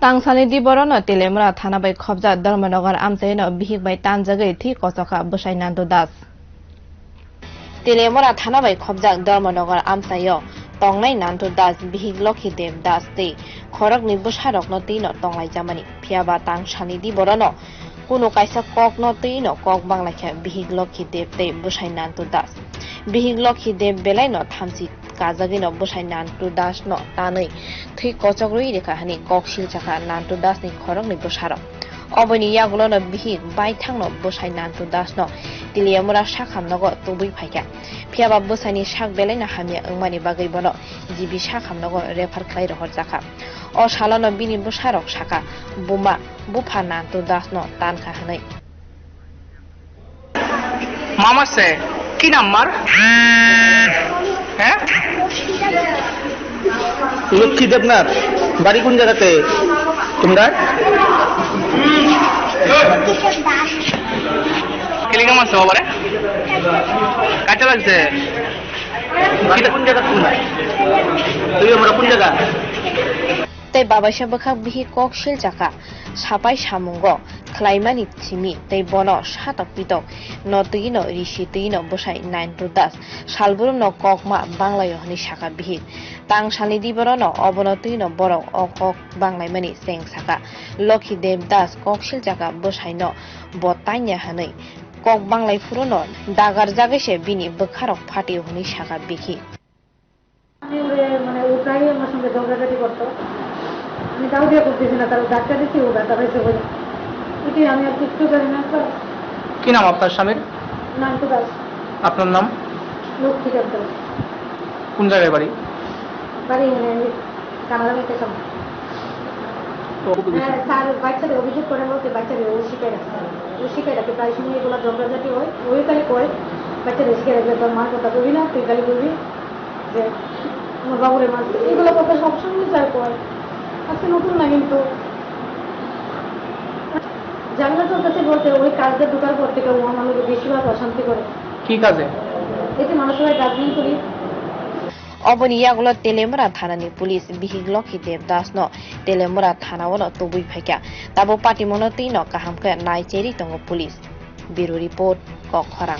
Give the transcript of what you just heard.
तांसानि दिबरन तेलेमरा थाना बै खबजा धर्मनगर आमचायन बिहिक बै तानजागै थि कचका बसाय नान्दो दास तेलेमरा थाना बै खबजा धर्मनगर आमचायो तंनाय नान्दो दास बिहिक लखी देव दास तै खरकनि बसारकन तैनो तंलाय जामानि फियाबा तांसानि दिबरन कुनो कायसा कक न तैनो कक बांलाखा बिहिक लखी देव तै बसाय नान्दो दास बिहिक लखी देव बेलाय न थामसि काजागिन बसाय नान्दो दास न तानै थै कचकरुइ रेखा हानि ककसिल चाका नान्दो दास नि खरकनि बसारक अबनि यागुलन बिहिक बायथांन बसाय नान्दो दास न तिलियामुरा साखामनगो तुबै फायका फियाबा बसायनि साक बेलाय न हामिया अंमानि बागै बन जिबि साखामनगो रेफार खालाय रहर जाखा अ सालन बिनि बसारक साका बुमा बुफा नान्दो दास न तानखा हानै मामा से কি নাম মার হ্যাঁ লক্ষ্মী দেবনাথ বাড়ি কোন জায়গাতে তোমরা কেলিকা মাছ বাবারে কাটা লাগছে কোন জায়গা তোমরা তুই আমরা কোন জায়গা तै बाबासा बखा बिहि ककसिल चाका सापाय सामुंग खलाइमानि थिमि तै बन सातक पितक न तैनो ऋषि तैनो बसाय नान्दो दास सालबुरम न ककमा बांलायो हनि साका बिहि तांसानि दिबरन अबन तैनो बरक अ कक बांलायमानि सें साका लखी देव दास ककसिल चाका बसाय न बताइnya हनै कक बांलाय फुरन दागार जागैसे बिनि बखारक फाटियो हनि साका बिखि মানে ও প্রায় আমার সঙ্গে ঝগড়াঝাটি করতো আমি তাও দিয়ে করতেছি না তার ডাক্তার দিচ্ছি ও ব্যথা পাইছে বলে এটাই আমি আর কিছু জানি না স্যার কি নাম আপনার স্বামীর নাম তো দাস আপনার নাম লক্ষ্মী ডাক্তার কোন জায়গায় বাড়ি বাড়ি মানে কানাডা মেতে সব স্যার বাচ্চাদের অভিযোগ করে বলতে বাচ্চাদের ও শিখাই রাখতে ও শিখাই রাখে প্রায় সময় এগুলো ঝগড়াঝাটি হয় ওই খালি কয় বাচ্চাদের শিখাই রাখবে তোর মার কথা বলবি না তুই খালি বলবি যে আমার বাবুরের মাছ এগুলো কথা সবসময় চাই কয় আজকে নতুন না কিন্তু ঝামেলা চলতেছে বলতে ওই কাজটা ঢোকার পর থেকে ও আমাকে বেশিরভাগ অশান্তি করে কি কাজে এতে মানুষের ডাস্টবিন করি अबनि यागुलो तेलेमरा थानानि पुलिस बिहिक लखी देव दास न तेलेमरा थानावन तुबै फायका ताबो पाटिमन तैनो काहामके नायचेरि दङ पुलिस ब्युरो रिपोर्ट कक खरां।